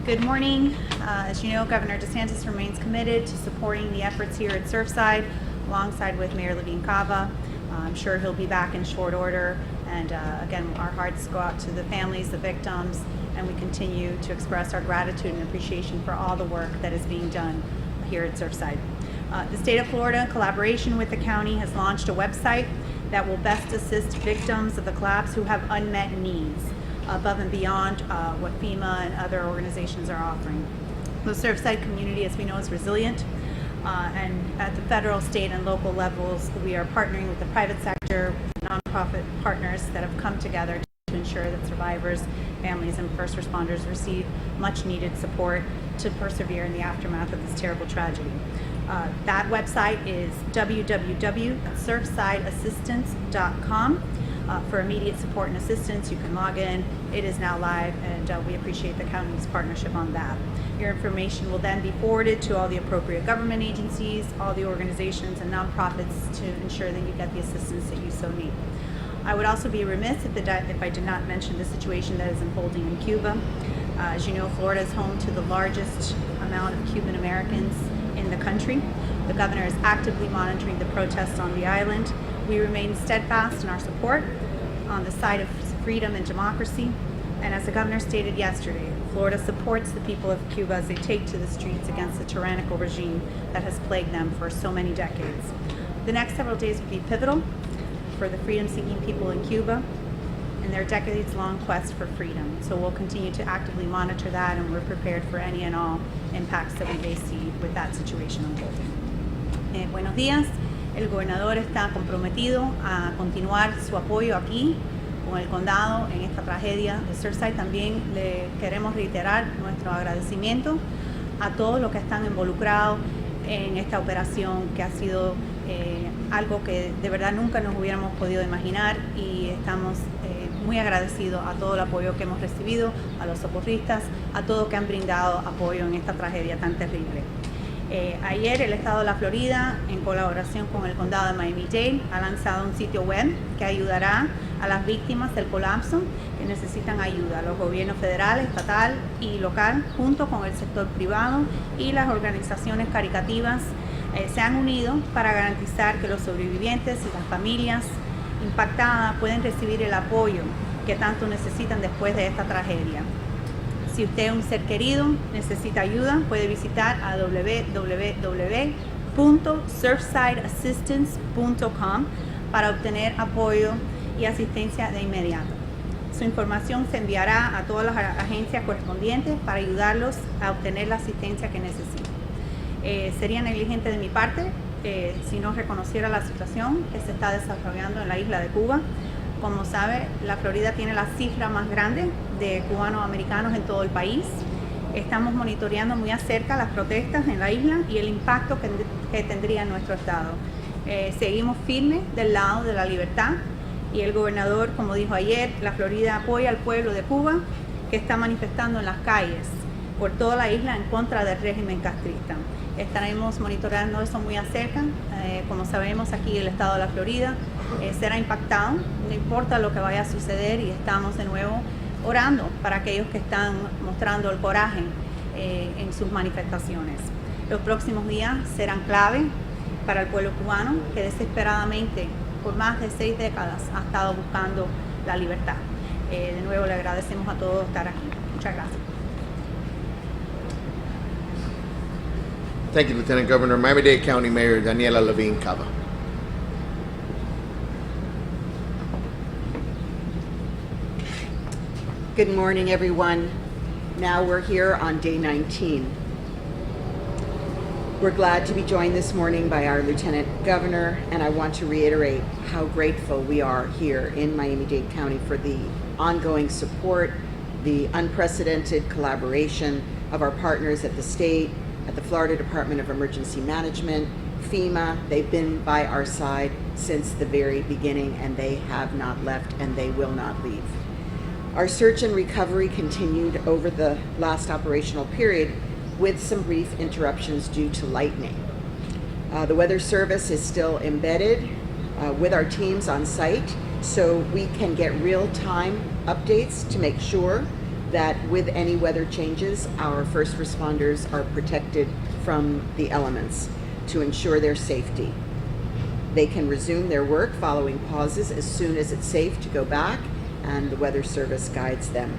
Good morning. As you know, Governor DeSantis remains committed to supporting the efforts here at Surfside alongside with Mayor Levine Cava. I'm sure he'll be back in short order. And again, our hearts go out to the families, the victims, and we continue to express our gratitude and appreciation for all the work that is being done here at Surfside. The state of Florida, in collaboration with the county, has launched a website that will best assist victims of the collapse who have unmet needs above and beyond what FEMA and other organizations are offering. The Surfside community, as we know, is resilient, and at the federal, state, and local levels, we are partnering with the private sector, nonprofit partners that have come together to ensure that survivors, families, and first responders receive much needed support to persevere in the aftermath of this terrible tragedy. That website is www.surfsideassistance.com. For immediate support and assistance, you can log in. It is now live, and we appreciate the county's partnership on that. Your information will then be forwarded to all the appropriate government agencies, all the organizations and nonprofits to ensure that you get the assistance that you so need. I would also be remiss if I did not mention the situation that is unfolding in Cuba. As you know, Florida is home to the largest amount of Cuban Americans in the country. The governor is actively monitoring the protests on the island. We remain steadfast in our support on the side of freedom and democracy. And as the governor stated yesterday, Florida supports the people of Cuba as they take to the streets against the tyrannical regime that has plagued them for so many decades. The next several days will be pivotal for the freedom-seeking people in Cuba and their decades-long quest for freedom. So we'll continue to actively monitor that, and we're prepared for any and all impacts that we may see with that situation unfolding. Buenos días. El gobernador está comprometido a continuar su apoyo aquí con el condado en esta tragedia de Surfside. También le queremos reiterar nuestro agradecimiento a todos los que están involucrados en esta operación, que ha sido algo que de verdad nunca nos hubiéramos podido imaginar, y estamos muy agradecidos a todo el apoyo que hemos recibido, a los socorristas, a todos que han brindado apoyo en esta tragedia tan terrible. Ayer el estado de la Florida, en colaboración con el condado de Miami-Dade, ha lanzado un sitio web que ayudará a las víctimas del colapso que necesitan ayuda. Los gobiernos federal, estatal y local, junto con el sector privado y las organizaciones caritativas, se han unido para garantizar que los sobrevivientes y las familias impactadas pueden recibir el apoyo que tanto necesitan después de esta tragedia. Si usted es un ser querido, necesita ayuda, puede visitar a www.surfsideassistance.com para obtener apoyo y asistencia de inmediato. Su información se enviará a todas las agencias correspondientes para ayudarlos a obtener la asistencia que necesitan. Sería negligente de mi parte si no reconociera la situación que se está desarrollando en la isla de Cuba. Como sabe, la Florida tiene la cifra más grande de cubanos americanos en todo el país. Estamos monitoreando muy de cerca las protestas en la isla y el impacto que tendría en nuestro estado. Seguimos firmes del lado de la libertad, y el gobernador, como dijo ayer, la Florida apoya al pueblo de Cuba que está manifestando en las calles por toda la isla en contra del régimen castrista. Estaremos monitoreando eso muy de cerca. Como sabemos, aquí el estado de la Florida será impactado, no importa lo que vaya a suceder, y estamos de nuevo orando para aquellos que están mostrando el coraje en sus manifestaciones. Los próximos días serán clave para el pueblo cubano, que desesperadamente por más de 6 décadas ha estado buscando la libertad. De nuevo le agradecemos a todos estar aquí. Muchas gracias. Thank you, Lieutenant Governor. Miami-Dade County Mayor Daniela Levine Cava. Good morning, everyone. Now we're here on day 19. We're glad to be joined this morning by our Lieutenant Governor, and I want to reiterate how grateful we are here in Miami-Dade County for the ongoing support, the unprecedented collaboration of our partners at the state, at the Florida Department of Emergency Management, FEMA. They've been by our side since the very beginning, and they have not left, and they will not leave. Our search and recovery continued over the last operational period with some brief interruptions due to lightning. The Weather Service is still embedded with our teams on site, so we can get real-time updates to make sure that with any weather changes, our first responders are protected from the elements to ensure their safety. They can resume their work following pauses as soon as it's safe to go back, and the Weather Service guides them.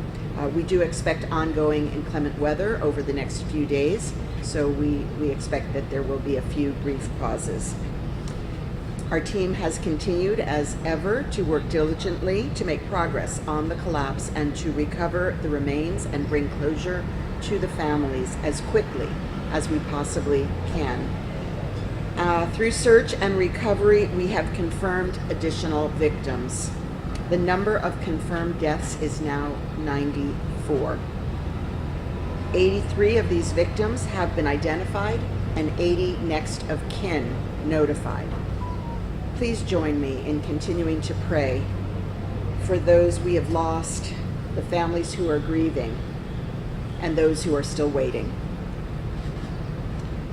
We do expect ongoing inclement weather over the next few days, so we expect that there will be a few brief pauses. Our team has continued as ever to work diligently to make progress on the collapse and to recover the remains and bring closure to the families as quickly as we possibly can. Through search and recovery, we have confirmed additional victims. The number of confirmed deaths is now 94. 83 of these victims have been identified and 80 next of kin notified. Please join me in continuing to pray for those we have lost, the families who are grieving, and those who are still waiting.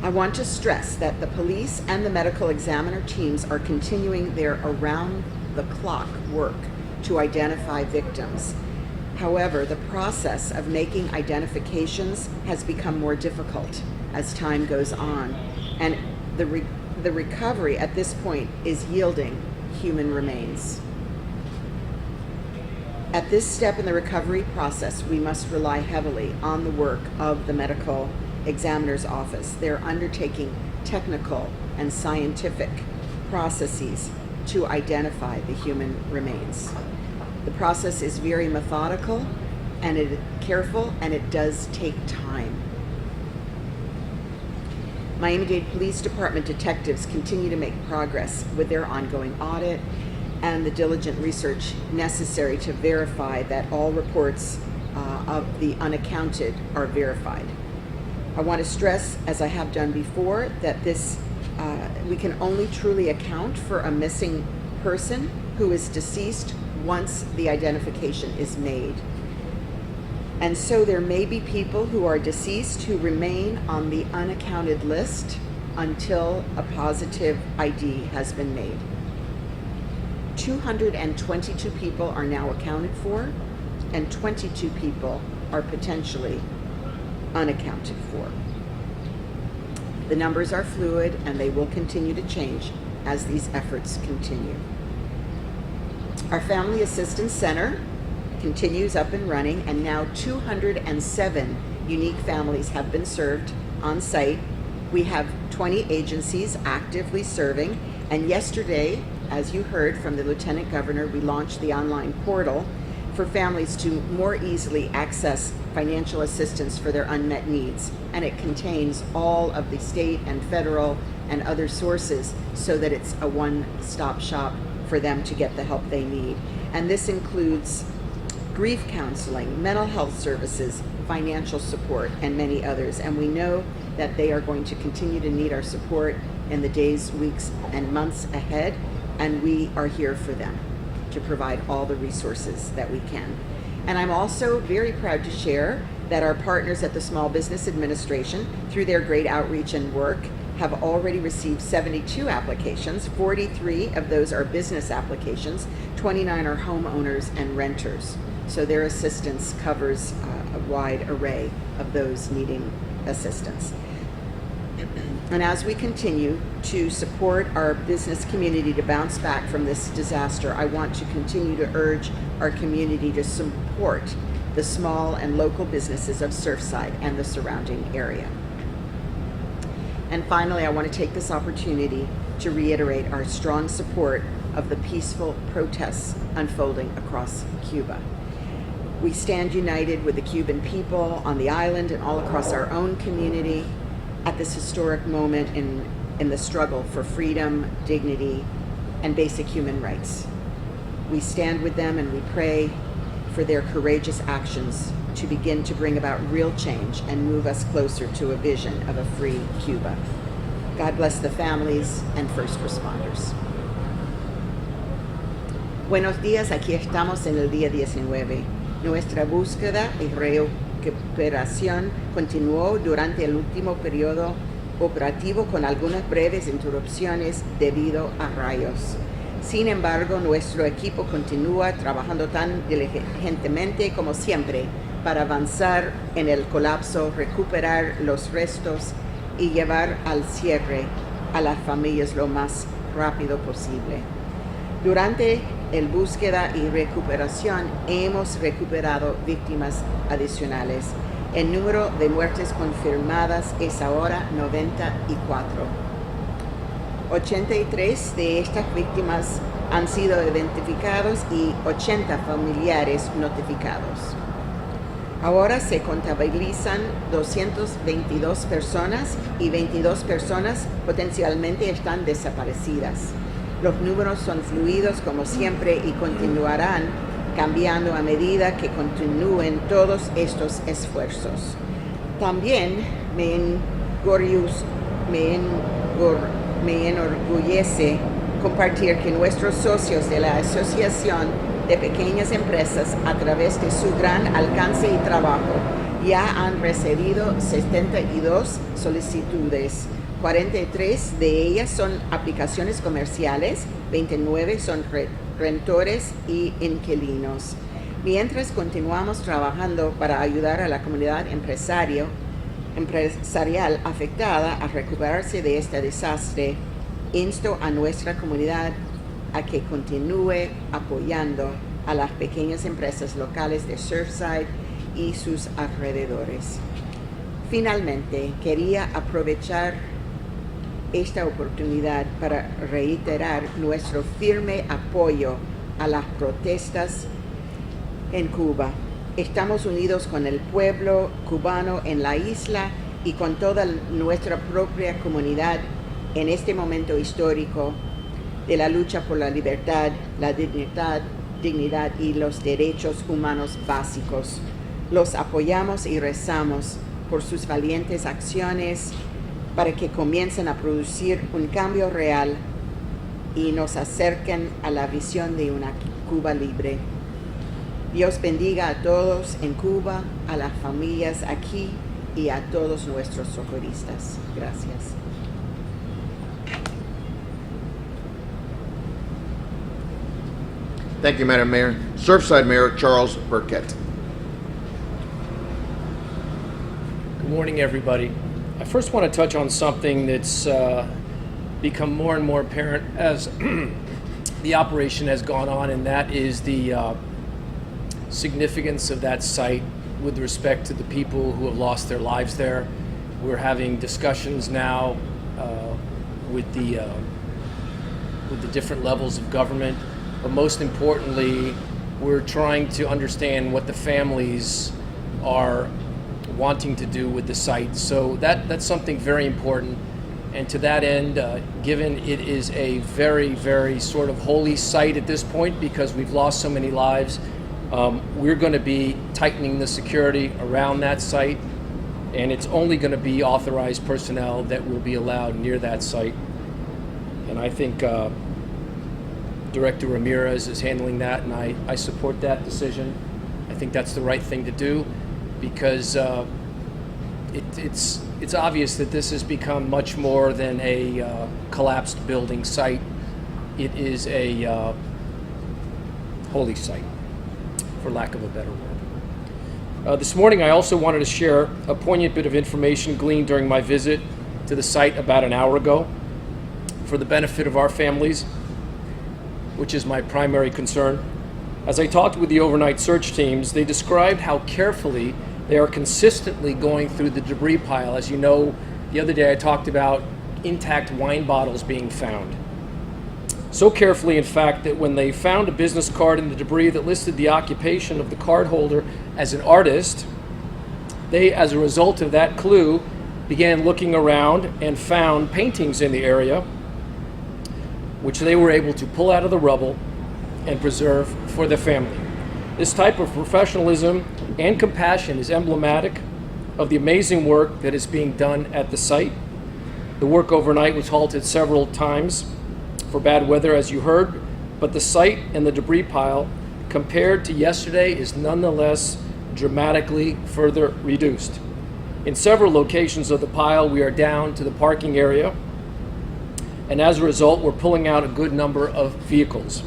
I want to stress that the police and the medical examiner teams are continuing their around-the-clock work to identify victims. However, the process of making identifications has become more difficult as time goes on, and the recovery at this point is yielding human remains. At this step in the recovery process, we must rely heavily on the work of the medical examiner's office. They're undertaking technical and scientific processes to identify the human remains. The process is very methodical and careful, and it does take time. Miami-Dade Police Department detectives continue to make progress with their ongoing audit and the diligent research necessary to verify that all reports of the unaccounted are verified. I want to stress, as I have done before, that we can only truly account for a missing person who is deceased once the identification is made. And so there may be people who are deceased who remain on the unaccounted list until a positive ID has been made. 222 people are now accounted for, and 22 people are potentially unaccounted for. The numbers are fluid, and they will continue to change as these efforts continue. Our Family Assistance Center continues up and running, and now 207 unique families have been served on site. We have 20 agencies actively serving, and yesterday, as you heard from the Lieutenant Governor, we launched the online portal for families to more easily access financial assistance for their unmet needs, and it contains all of the state and federal and other sources so that it's a one-stop shop for them to get the help they need. And this includes grief counseling, mental health services, financial support, and many others. And we know that they are going to continue to need our support in the days, weeks, and months ahead, and we are here for them to provide all the resources that we can. And I'm also very proud to share that our partners at the Small Business Administration, through their great outreach and work, have already received 72 applications. 43 of those are business applications, 29 are homeowners and renters. So their assistance covers a wide array of those needing assistance. And as we continue to support our business community to bounce back from this disaster, I want to continue to urge our community to support the small and local businesses of Surfside and the surrounding area. And finally, I want to take this opportunity to reiterate our strong support of the peaceful protests unfolding across Cuba. We stand united with the Cuban people on the island and all across our own community at this historic moment in the struggle for freedom, dignity, and basic human rights. We stand with them and we pray for their courageous actions to begin to bring about real change and move us closer to a vision of a free Cuba. God bless the families and first responders. Buenos días, aquí estamos en el día 19. Nuestra búsqueda y recuperación continuó durante el último periodo operativo con algunas breves interrupciones debido a rayos. Sin embargo, nuestro equipo continúa trabajando tan diligentemente como siempre para avanzar en el colapso, recuperar los restos y llevar al cierre a las familias lo más rápido posible. Durante el búsqueda y recuperación hemos recuperado víctimas adicionales. El número de muertes confirmadas es ahora 94. 83 de estas víctimas han sido identificados y 80 familiares notificados. Ahora se contabilizan 222 personas y 22 personas potencialmente están desaparecidas. Los números son fluidos como siempre y continuarán cambiando a medida que continúen todos estos esfuerzos. También me enorgullece compartir que nuestros socios de la Asociación de Pequeñas Empresas, a través de su gran alcance y trabajo, ya han recibido 72 solicitudes. 43 de ellas son aplicaciones comerciales, 29 son rentores y inquilinos. Mientras continuamos trabajando para ayudar a la comunidad empresarial afectada a recuperarse de este desastre, insto a nuestra comunidad a que continúe apoyando a las pequeñas empresas locales de Surfside y sus alrededores. Finalmente, quería aprovechar esta oportunidad para reiterar nuestro firme apoyo a las protestas en Cuba. Estamos unidos con el pueblo cubano en la isla y con toda nuestra propia comunidad en este momento histórico de la lucha por la libertad, la dignidad y los derechos humanos básicos. Los apoyamos y rezamos por sus valientes acciones para que comiencen a producir un cambio real y nos acerquen a la visión de una Cuba libre. Dios bendiga a todos en Cuba, a las familias aquí y a todos nuestros socorristas. Gracias. Thank you, Madam Mayor. Surfside Mayor Charles Burkett. Good morning, everybody. I first want to touch on something that's become more and more apparent as the operation has gone on, and that is the significance of that site with respect to the people who have lost their lives there. We're having discussions now with the different levels of government, but most importantly, we're trying to understand what the families are wanting to do with the site. So that's something very important. And to that end, given it is a very, very sort of holy site at this point because we've lost so many lives, we're going to be tightening the security around that site, and it's only going to be authorized personnel that will be allowed near that site. And I think Director Ramirez is handling that, and I support that decision. I think that's the right thing to do, because it's obvious that this has become much more than a collapsed building site. It is a holy site, for lack of a better word. This morning I also wanted to share a poignant bit of information gleaned during my visit to the site about an hour ago for the benefit of our families, which is my primary concern. As I talked with the overnight search teams, they described how carefully they are consistently going through the debris pile. As you know, the other day I talked about intact wine bottles being found. So carefully, in fact, that when they found a business card in the debris that listed the occupation of the card holder as an artist, they, as a result of that clue, began looking around and found paintings in the area, which they were able to pull out of the rubble and preserve for the family. This type of professionalism and compassion is emblematic of the amazing work that is being done at the site. The work overnight was halted several times for bad weather, as you heard, but the site and the debris pile, compared to yesterday, is nonetheless dramatically further reduced. In several locations of the pile, we are down to the parking area, and as a result, we're pulling out a good number of vehicles.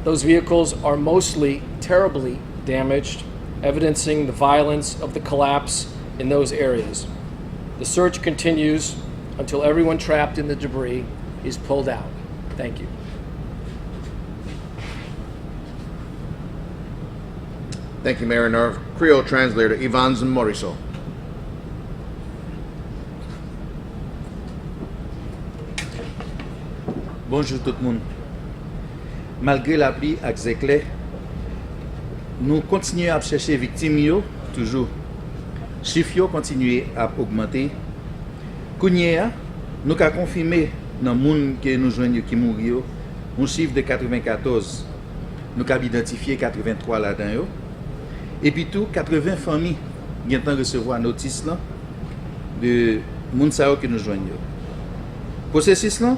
Those vehicles are mostly terribly damaged evidencing the violence of the collapse in those areas. The search continues until everyone trapped in the debris is pulled out. Thank you. Thank you, Mayor. And our Creole translator, Ivan Morisot. Bonjour tout le monde. Malgré la pluie ak zéclé, nous continuons à chercher victimes yo, toujours. Chiffres yo continuent à augmenter. Kounya, nous avons confirmé dans le monde que nous joignons qui mourent un chiffre de 94. Nous avons identifié 83 là-dedans. Et puis tout, 80 familles qui ont recevoir notice là de moun sa yo que nous joignons. Processus là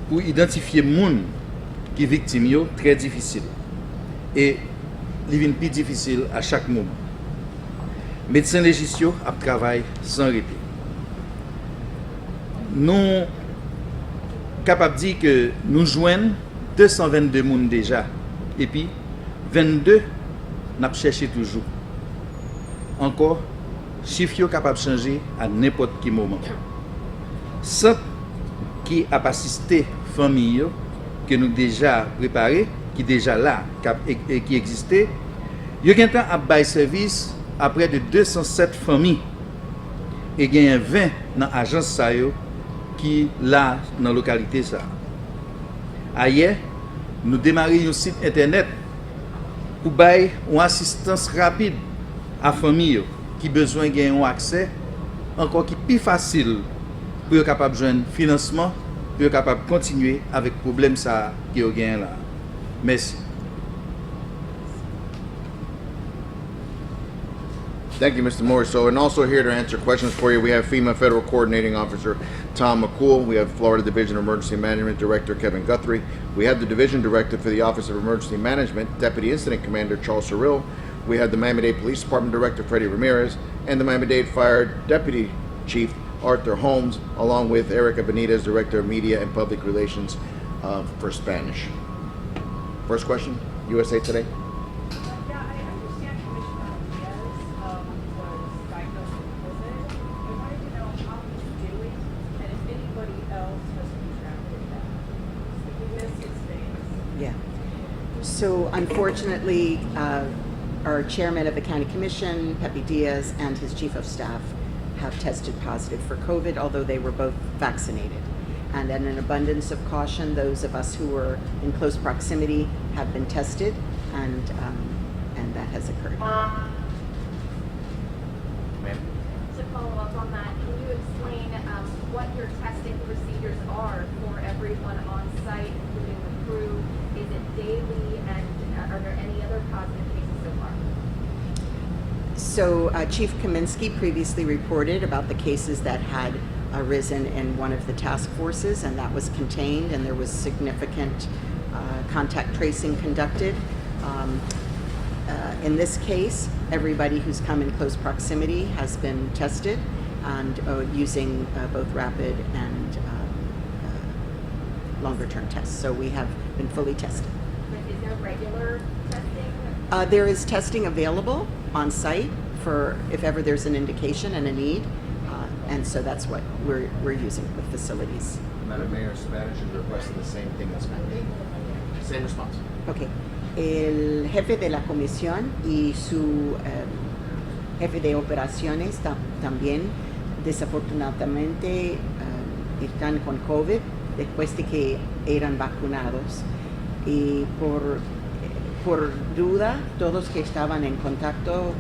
pour identifier moun qui victime yo très difficile. Et il vient plus difficile à chaque moment. Médecins légistes a travaillé sans arrêter. Nous sommes capables de dire que nous joignons 222 personnes déjà. Et puis 22, nous cherchons toujours. Encore, chiffre est capable de changer à n'importe quel moment. Ceux qui a assisté famille que nous déjà préparé, qui déjà là et qui existait, il y a un temps à bail service à près de 207 familles et il y a 20 dans l'agence qui là dans la localité ça. Ailleurs, nous démarrons un site internet pour bailler une assistance rapide à famille qui besoin de un accès encore qui plus facile pour être capable de joindre financement, pour être capable de continuer avec le problème ça qui est là. Merci. Thank you, Mr. Morisot. And also here to answer questions for you, we have FEMA Federal Coordinating Officer Tom McCool. We have Florida Division of Emergency Management Director Kevin Guthrie. We have the Division Director for the Office of Emergency Management, Deputy Incident Commander Charles Cyril. We have the Miami-Dade Police Department Director Freddie Ramirez and the Miami-Dade Fire Deputy Chief Arthur Holmes, along with Erica Benitez, Director of Media and Public Relations for Spanish. First question, USA Today. Yeah, I understand Commissioner Diaz was diagnosed with COVID. I wanted to know how he's doing and if anybody else has contracted that. We missed his face. Yeah. So unfortunately, our chairman of the county commission, Pepe Diaz, and his chief of staff have tested positive for COVID, although they were both vaccinated. And in an abundance of caution, those of us who were in close proximity have been tested, and that has occurred. Ma'am. To follow up on that, can you explain what your testing procedures are for everyone on site, including the crew? Is it daily, and are there any other positive cases so far? So Chief Kaminsky previously reported about the cases that had arisen in one of the task forces, and that was contained, and there was significant contact tracing conducted. In this case, everybody who's come in close proximity has been tested, and using both rapid and longer-term tests. So we have been fully tested. But is there regular testing? There is testing available on site for if ever there's an indication and a need, and so that's what we're using with facilities. Madam Mayor, Spanish is requesting the same thing as Spanish. Same response. Okay. El jefe de la comisión y su jefe de operaciones también desafortunadamente están con COVID después de que eran vacunados, y por duda todos que estaban en contacto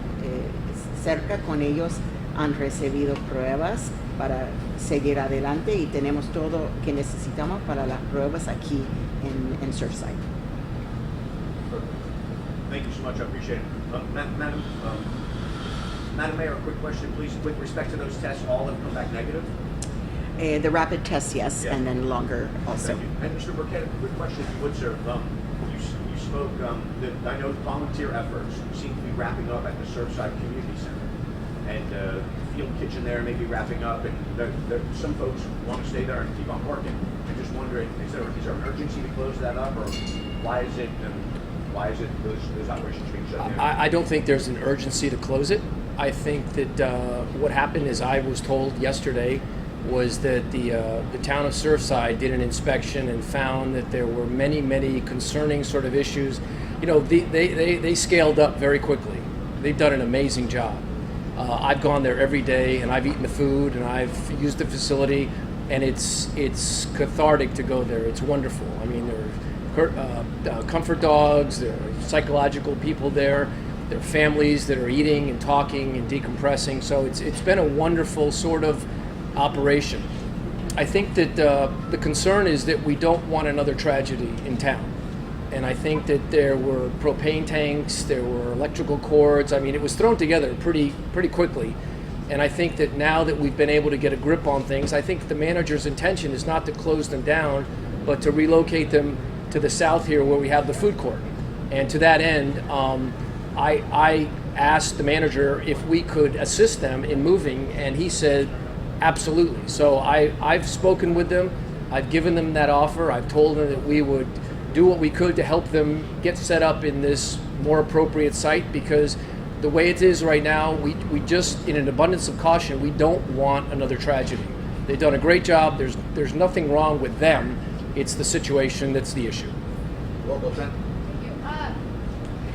cerca con ellos han recibido pruebas para seguir adelante, y tenemos todo que necesitamos para las pruebas aquí en Surfside. Thank you so much. I appreciate it. Madam Mayor, a quick question, please. With respect to those tests, all have come back negative? The rapid tests, yes, Yeah. and then longer also. Thank you. And Mr. Burkett, a quick question, if you would, sir. You spoke that I know volunteer efforts seem to be wrapping up at the Surfside Community Center. And field kitchen there may be wrapping up, and some folks want to stay there and keep on working. I'm just wondering, is there an urgency to close that up, or why is it Why is it those operations being shut down? I don't think there's an urgency to close it. I think that what happened is I was told yesterday was that the town of Surfside did an inspection and found that there were many concerning sort of issues. You know, they scaled up very quickly. They've done an amazing job. I've gone there every day and I've eaten the food and I've used the facility, and it's cathartic to go there. It's wonderful. I mean, there are comfort dogs, there are psychological people there, there are families that are eating and talking and decompressing. So it's been a wonderful sort of operation. I think that the concern is that we don't want another tragedy in town. And I think that there were propane tanks, there were electrical cords. I mean, it was thrown together pretty quickly. And I think that now that we've been able to get a grip on things, I think the manager's intention is not to close them down, but to relocate them to the south here where we have the food court. And to that end, I asked the manager if we could assist them in moving, and he said, absolutely. So I've spoken with them. I've given them that offer. I've told them that we would do what we could to help them get set up in this more appropriate site, because the way it is right now, we just, in an abundance of caution, we don't want another tragedy. They've done a great job. There's nothing wrong with them. It's the situation that's the issue. Roll call, Sam. Thank you.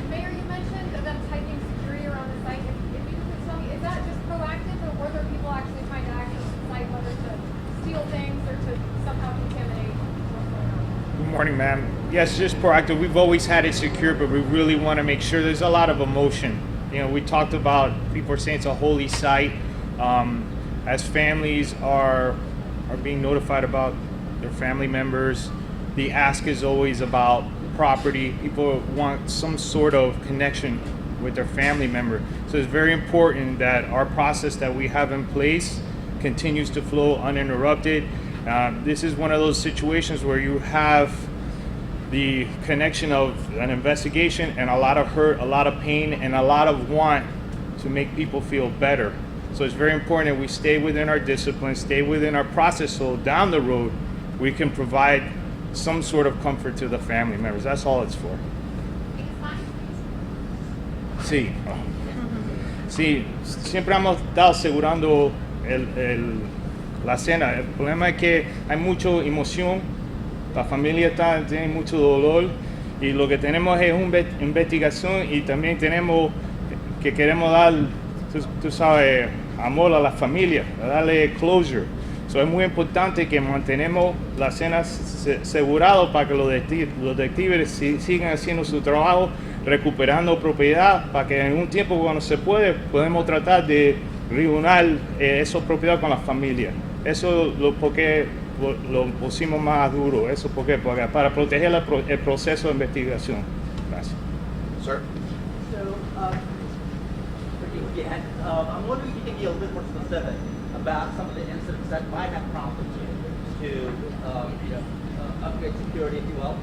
Mayor, you mentioned them tightening security around the site. If you could tell me, is that just proactive, or were there people actually trying to access the site, whether to steal things or to somehow contaminate what's going on? Good morning, ma'am. Yes, just proactive. We've always had it secure, but we really want to make sure. There's a lot of emotion. You know, we talked about, people are saying it's a holy site. As families are being notified about their family members, the ask is always about property. People want some sort of connection with their family member. So it's very important that our process that we have in place continues to flow uninterrupted. This is one of those situations where you have the connection of an investigation and a lot of hurt, a lot of pain, and a lot of want to make people feel better. So it's very important that we stay within our discipline, stay within our process, so down the road we can provide some sort of comfort to the family members. That's all it's for. Sí. Sí, siempre hemos estado asegurando la cena. El problema es que hay mucha emoción, la familia tiene mucho dolor, y lo que tenemos es una investigación, y también tenemos que queremos dar, tú sabes, amor a la familia, darle closure. So es muy importante que mantenemos la cena asegurado para que los detectives sigan haciendo su trabajo, recuperando propiedad, para que en un tiempo cuando se puede, podemos tratar de reunir esa propiedad con la familia. Eso porque lo pusimos más duro, eso porque para proteger el proceso de investigación. Gracias. Sir. So, again, I'm wondering if you can be a little bit more specific about some of the incidents that might have prompted you to, upgrade security, if you will.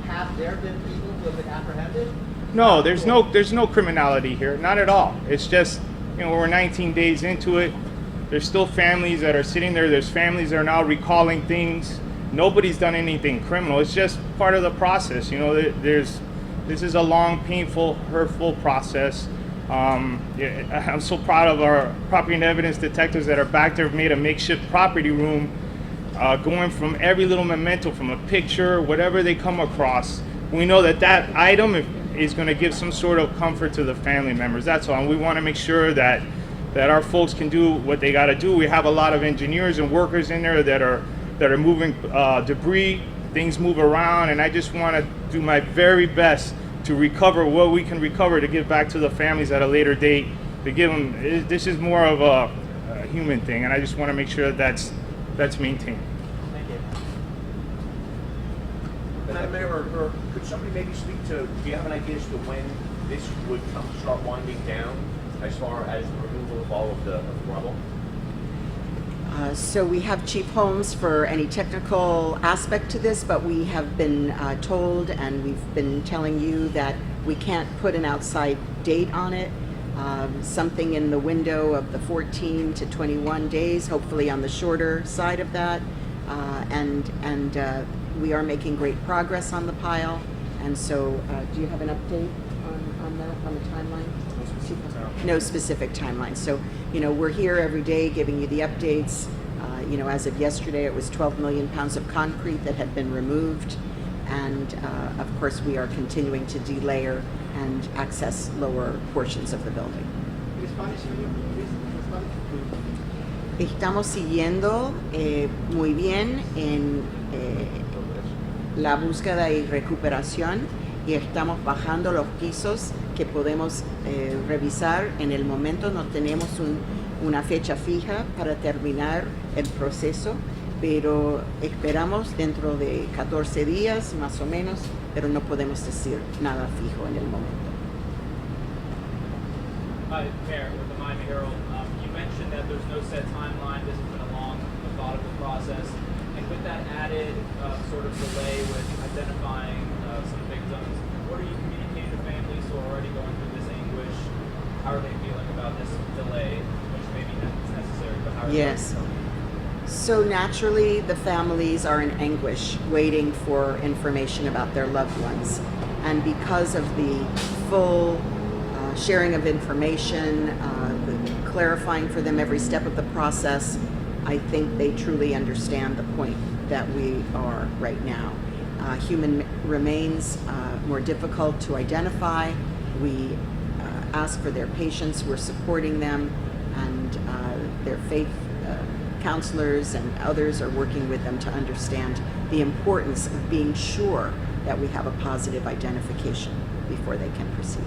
Have there been people who have been apprehended? No, there's no criminality here, not at all. It's just, we're 19 days into it. There's still families that are sitting there. There's families that are now recalling things. Nobody's done anything criminal. It's just part of the process. This is a long, painful, hurtful process. I'm so proud of our property and evidence detectives that are back there, have made a makeshift property room, going from every little memento, from a picture, whatever they come across. We know that item is going to give some sort of comfort to the family members. That's all. And we want to make sure that our folks can do what they got to do. We have a lot of engineers and workers in there that are moving debris. Things move around, and I just want to do my very best to recover what we can recover to give back to the families at a later date. To give them, this is more of a human thing, and I just want to make sure that's maintained. Thank you. Madam Mayor, or could somebody maybe speak to, do you have an idea as to when this would start winding down as far as the removal of all of the rubble? So we have Chief Holmes for any technical aspect to this, but we have been told, and we've been telling you, that we can't put an outside date on it. Something in the window of the 14 to 21 days, hopefully on the shorter side of that. And we are making great progress on the pile, And so, do you have an update on that, on the timeline? No specific timeline. So, you know, we're here every day giving you the updates. You know, as of yesterday, it was 12 million pounds of concrete that had been removed. And of course, we are continuing to delayer and access lower portions of the building. Estamos siguiendo muy bien en la búsqueda y recuperación y estamos bajando los pisos que podemos revisar. En el momento no tenemos una fecha fija para terminar el proceso, pero esperamos dentro de 14 días más o menos, pero no podemos decir nada fijo en el momento. Hi, Mayor, with the Miami Herald. You mentioned that there's no set timeline. This has been a long, methodical process. And with that added sort of delay with identifying some victims, what are you communicating to families who are already going through this anguish? How are they feeling about this delay, which maybe is necessary, but how are Yes. they feeling? So naturally, the families are in anguish, waiting for information about their loved ones. And because of the full sharing of information, clarifying for them every step of the process, I think they truly understand the point that we are right now. Human remains more difficult to identify. We ask for their patience. We're supporting them, and their faith counselors and others are working with them to understand the importance of being sure that we have a positive identification before they can proceed.